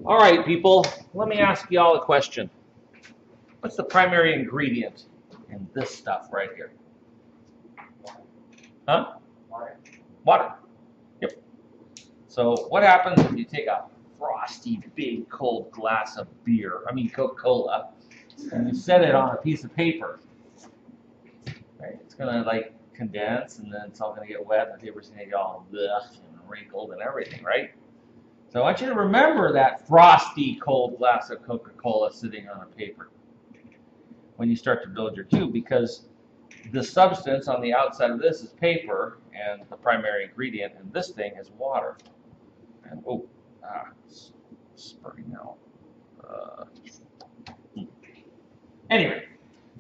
All right, people, let me ask you all a question. What's the primary ingredient in this stuff right here? Huh? Water. Yep. So what happens if you take a frosty, big, cold glass of beer, Coca-Cola, and you set it on a piece of paper? Right? It's going to like condense, and then it's all going to get wet, and the paper's going to get all ugh, and wrinkled and everything, right? So I want you to remember that frosty, cold glass of Coca-Cola sitting on a paper when you start to build your cube, because the substance on the outside of this is paper, and the primary ingredient in this thing is water. And it's spurting out. Anyway,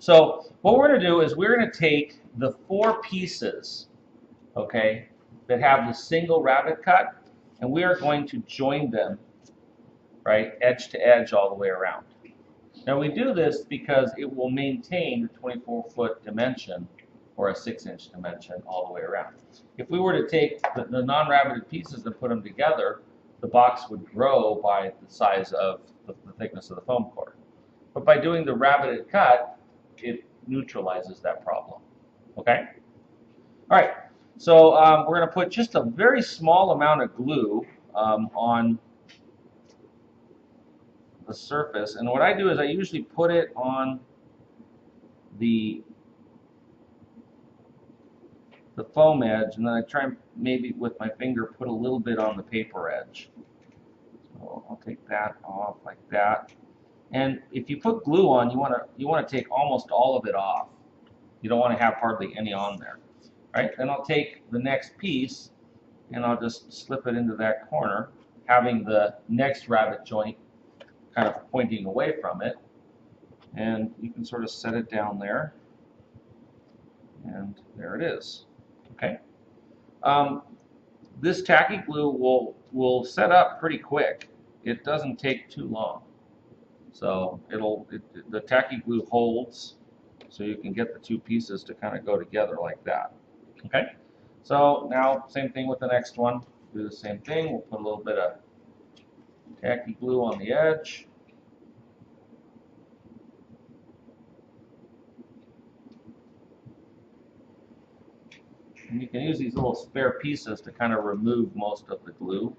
so what we're going to do is we're going to take the 4 pieces, okay, that have the single rabbet cut, and we are going to join them, right, edge to edge all the way around. Now we do this because it will maintain the 24-foot dimension or a 6-inch dimension all the way around. If we were to take the non-rabbeted pieces and put them together, the box would grow by the size of the thickness of the foam core. But by doing the rabbeted cut, it neutralizes that problem. Okay? All right. So we're going to put just a very small amount of glue on the surface, and what I do is I usually put it on the foam edge, and then I try maybe with my finger put a little bit on the paper edge. So I'll take that off like that. And if you put glue on, you want to take almost all of it off. You don't want to have hardly any on there. All right? Then I'll take the next piece and I'll just slip it into that corner, having the next rabbet joint kind of pointing away from it, and you can sort of set it down there, and there it is. Okay. This tacky glue will set up pretty quick. It doesn't take too long, so the tacky glue holds, so you can get the 2 pieces to kind of go together like that. Okay. So now same thing with the next one. Do the same thing. We'll put a little bit of tacky glue on the edge. And you can use these little spare pieces to kind of remove most of the glue.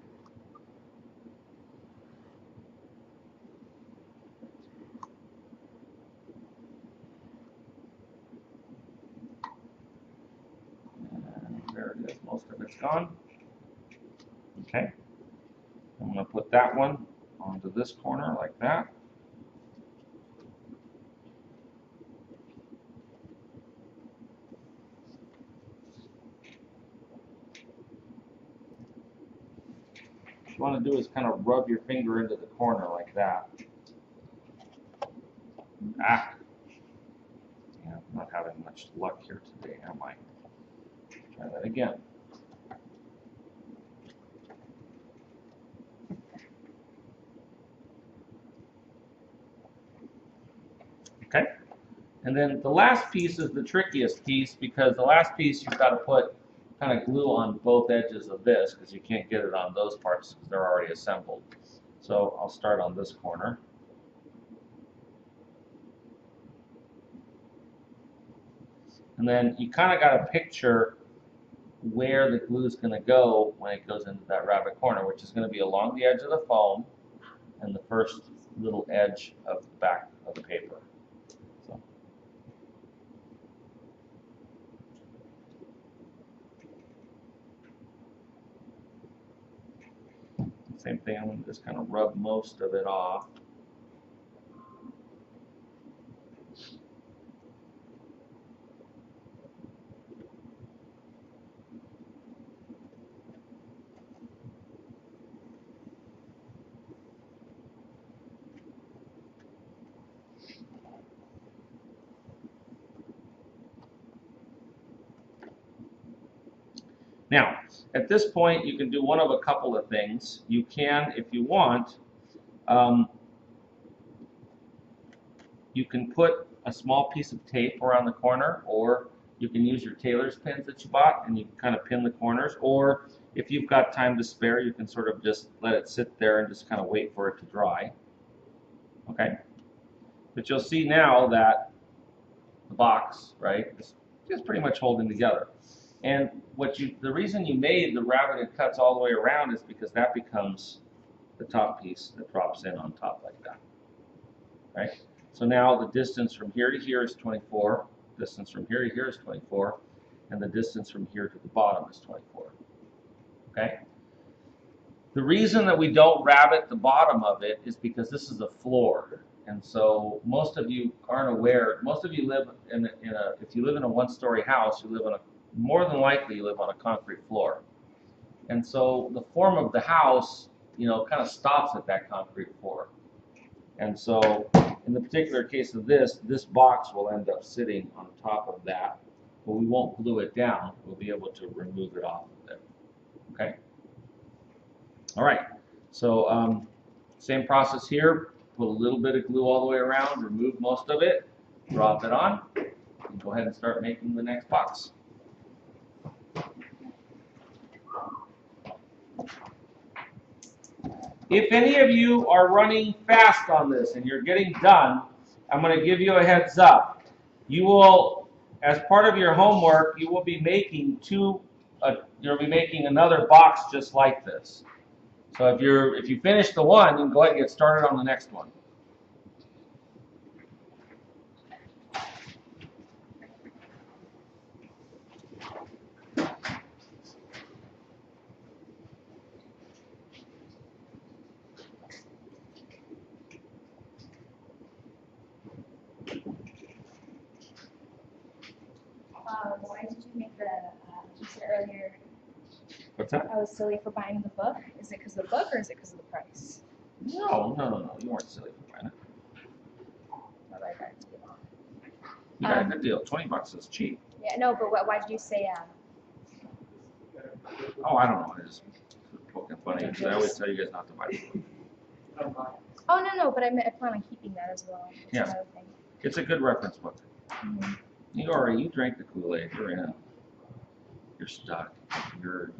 And there it is. Most of it's gone. Okay. I'm going to put that one onto this corner like that. What you want to do is kind of rub your finger into the corner like that. Yeah, I'm not having much luck here today, am I? Try that again. Okay. And then the last piece is the trickiest piece, because the last piece you've got to put kind of glue on both edges of this, because you can't get it on those parts because they're already assembled. So I'll start on this corner. And then you kind of got to picture where the glue is going to go when it goes into that rabbet corner, which is going to be along the edge of the foam and the first little edge of the back of the paper. So. Same thing, I'm going to just kind of rub most of it off. Now, at this point, you can do one of a couple of things. You can, if you want, you can put a small piece of tape around the corner, or you can use your tailor's pins that you bought and you can kind of pin the corners, or If you've got time to spare, you can sort of just let it sit there and just kind of wait for it to dry. Okay? But you'll see now that the box, right, is just pretty much holding together. And the reason you made the rabbited cuts all the way around is because that becomes the top piece that drops in on top like that. Right? So now the distance from here to here is 24, distance from here to here is 24, and the distance from here to the bottom is 24. Okay? The reason that we don't rabbit the bottom of it is because this is a floor. And so most of you aren't aware, most of you live if you live in a one-story house, you live on more than likely you live on a concrete floor. And so the form of the house, kind of stops at that concrete floor. And so in the particular case of this box will end up sitting on top of that, but we won't glue it down. We'll be able to remove it off of it. Okay? All right. So same process here. Put a little bit of glue all the way around, remove most of it, drop it on, and go ahead and start making the next box. If any of you are running fast on this and you're getting done, I'm going to give you a heads up. You will, as part of your homework, you will be making you'll be making another box just like this. So if you finish the one, you can go ahead and get started on the next one. Why did you make you said earlier, What's that? I was silly for buying the book. Is it because of the book or is it because of the price? No. You weren't silly for buying it. What I got to get on. You got a good deal. 20 bucks is cheap. Yeah, no, but why did you say, Oh, I don't know. I just poking funny. I always tell you guys not to buy the book. oh, no, but I plan on keeping that as well. It's Yeah. another thing. It's a good reference book. Mm-hmm. You drank the Kool-Aid. You're in. You're stuck. You're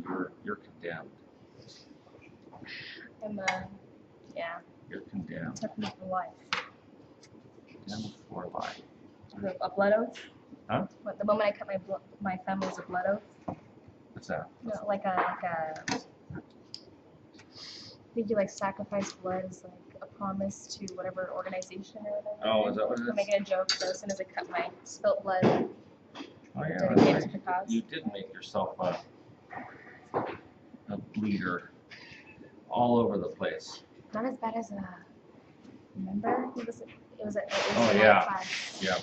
condemned. Yeah. You're condemned. Took me for life. Condemned for life. A blood oath? Huh? What, the moment I cut my thumb was a blood oath? What's that? No, I think you sacrifice blood as a promise to whatever organization or whatever. Oh, is that what it is? I'm making a joke, so as soon as I cut my spilt blood, Oh yeah, dedicated right. to the cause. You did make yourself a bleeder all over the place. Not as bad as remember? It was Oh, a yeah. class. Yeah.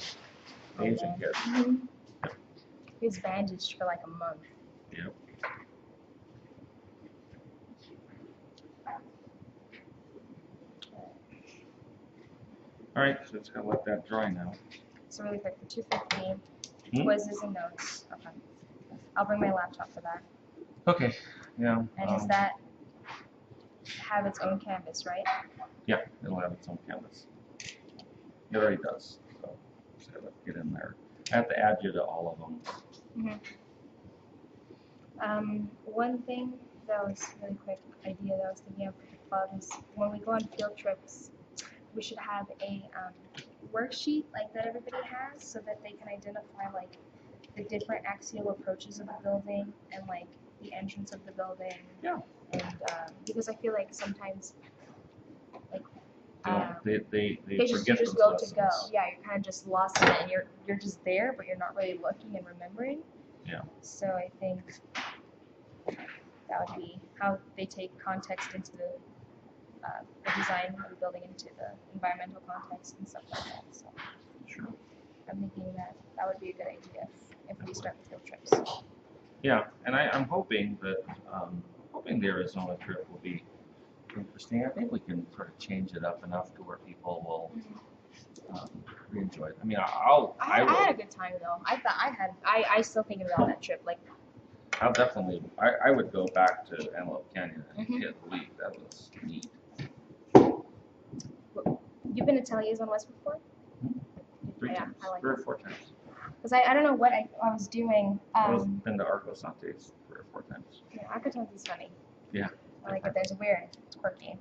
Asian kid. Mm-hmm. He was bandaged for a month. Yep. All right, so it's gonna let that dry now. So really quick, the 250 quizzes and notes. Okay. I'll bring my laptop for that. Okay. Yeah. And does that have its own canvas, right? Yeah, it'll have its own canvas. It already does. So just gotta get in there. I have to add you to all of them. Mm-hmm. One thing that was really quick idea that I was thinking of for the club is when we go on field trips, we should have a worksheet that everybody has so that they can identify the different axial approaches of the building and the entrance of the building. Yeah. And because I feel sometimes They they forget just those go lessons. to go. Yeah, you're kind of just lost in it, and you're just there, but you're not really looking and remembering. Yeah. So I think that would be how they take context into the design of the building into the environmental context and stuff like that. So Sure. I'm thinking that would be a good idea if we start the field trips. Yeah, and I'm hoping that the Arizona trip will be interesting. I think we can sort of change it up enough to where people will really enjoy it. I mean, I had a good time though. I still think about that trip. I'll definitely. I would go back to Antelope Canyon and hit the week. That was neat. You've been to Telliers on West before? Three times. I like 3 or it. 4 times. Because I don't know what I was doing. I've been to Arco Santes 3 or 4 times. Yeah, Hackathons is funny. Yeah. I like it. There's weird. It's quirky.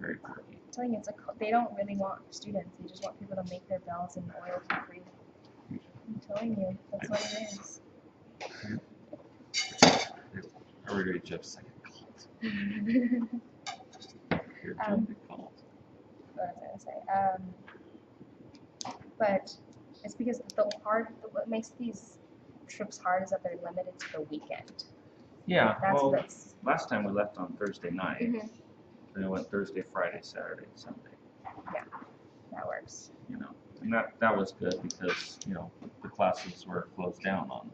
Very quirky. I'm telling you, they don't really want students. They just want people to make their bells and oil for free. I'm telling you, that's what it is. Everybody just second cult. You're Um, joining the cult. What was I gonna say? But it's because what makes these trips hard is that they're limited to the weekend. Yeah. That's Well, what's. last time we left on Thursday night. Mhm. Then we went Thursday, Friday, Saturday, Sunday. That works. You know, and that was good because the classes were closed down on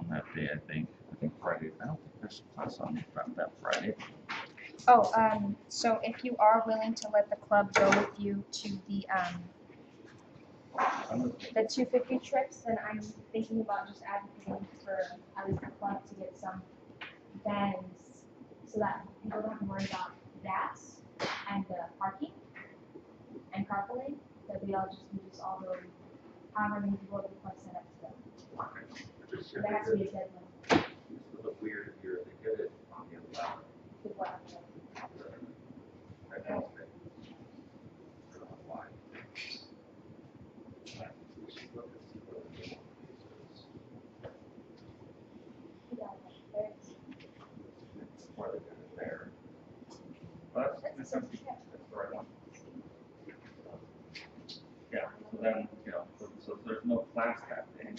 that day. I think Friday. I don't think there's a class on that Friday. Oh, so if you are willing to let the club go with you to the 250 trips, then I'm thinking about just advocating for at least the club to get some vans so that people don't have to worry about gas and parking and carpooling. That we all just all go however many people the club set up to go. There has to be a deadline. It's a little weird here. They did it on the 11th. With what? I don't know why. Why they did it there. But that's the right one. Yeah, so then, so there's no class that day.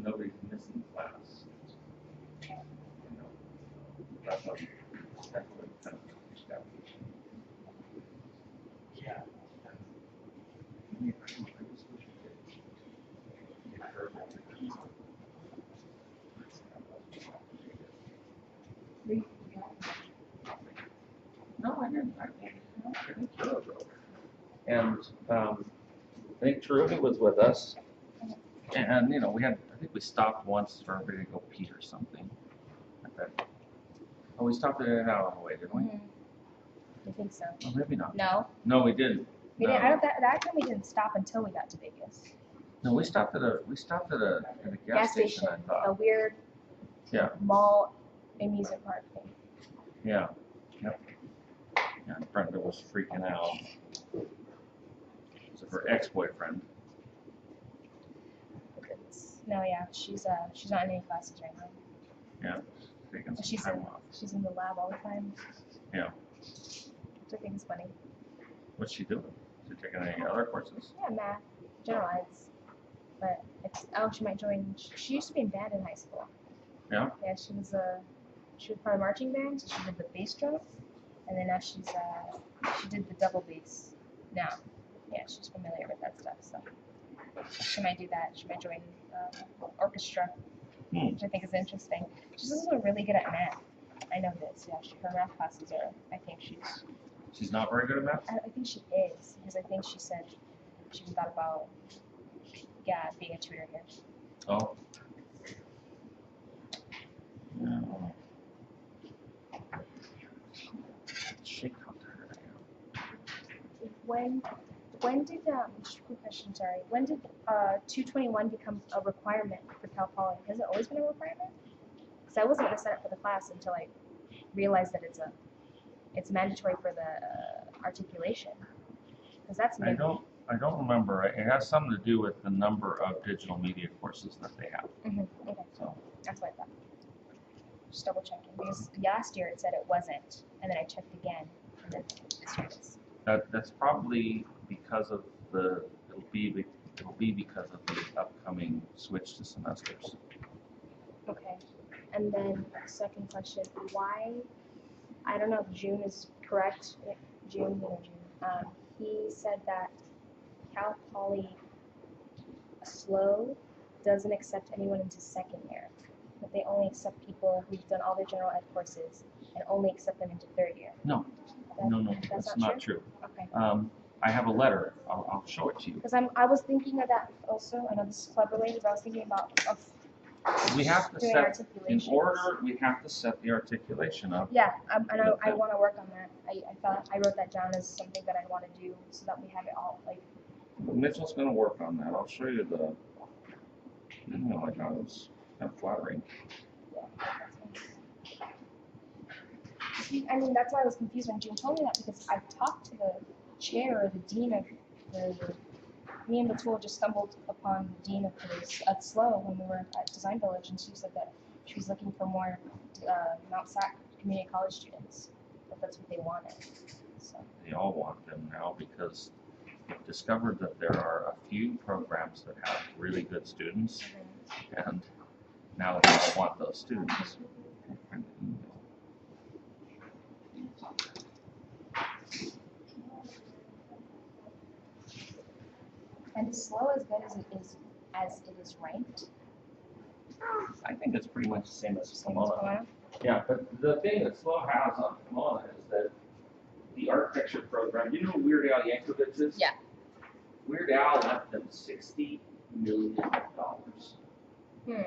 Nobody's missing class. That's what kind of established. Yeah. No, I didn't. I think True drove. And I think Cherubi was with us. And I think we stopped once for everybody to go pee or something. Oh, we stopped at an hour on the way, didn't we? I think so. Oh, maybe not. No. No, we didn't. We No. didn't. I don't. That time we didn't stop until we got to Vegas. No, we stopped at a gas station. I A thought. weird. Yeah. Mall amusement park thing. Yeah. Yep. Yeah. Brenda was freaking out. It was her ex-boyfriend. No, yeah, she's not in any classes right now. Yeah. Taking some time off. She's in the lab all the time. Yeah. Which I think is funny. What's she doing? Is she taking any other courses? Yeah, math, general eds. But she might join. She used to be in band in high school. Yeah. Yeah, she was part of marching band. So she did the bass drum, and then now she did the double bass. Now, yeah, she's familiar with that stuff. So she might do that. She might join orchestra, which I think is interesting. She's also really good at math. I know this. Yeah, her math classes are. I think She's not very good at math? I think she is, because I think she said she thought about, being a tutor here. Oh. No. She contacted her. When did just a quick question, sorry. When did 221 become a requirement for Cal Poly? Has it always been a requirement? Because I wasn't gonna sign up for the class until I realized that it's mandatory for the articulation. Because that's new. I don't remember. It has something to do with the number of digital media courses that they have. Okay. So That's what I thought. Just double checking, because last year it said it wasn't, and then I checked again, and then this year it is. that's probably because of it'll be because of the upcoming switch to semesters. Okay. And then second question, why? I don't know if June is correct. June. He said that Cal Poly SLO doesn't accept anyone into second year. That they only accept people who've done all their general ed courses and only accept them into third year. No, that's not true. Okay. I have a letter. I'll show it to you. Because I was thinking of that also. I know this is club related, but I was thinking about We have to doing set articulations. in order. We have to set the articulation up. Yeah, I want to work on that. I thought I wrote that down as something that I want to do so that we have it all like. Mitchell's going to work on that. I'll show you the email I got. It was kind of flattering. Yeah, that's nice. I mean, that's why I was confused when June told me that, because I talked to the chair or the dean of me and Batul just stumbled upon the dean of this at SLO when we were at Design Village, and she said that she was looking for more Mount Sac community college students, that that's what they wanted. So. They all want them now because they've discovered that there are a few programs that have really good students, and now they all want those students. And is SLO as good as it is ranked? I think it's pretty much the same as Same as Pomona. Pomona? Yeah, but the thing that SLO has on Pomona is that the architecture program, you know who Weird Al Yankovic is? Yeah. Weird Al left them $60 million. Hmm.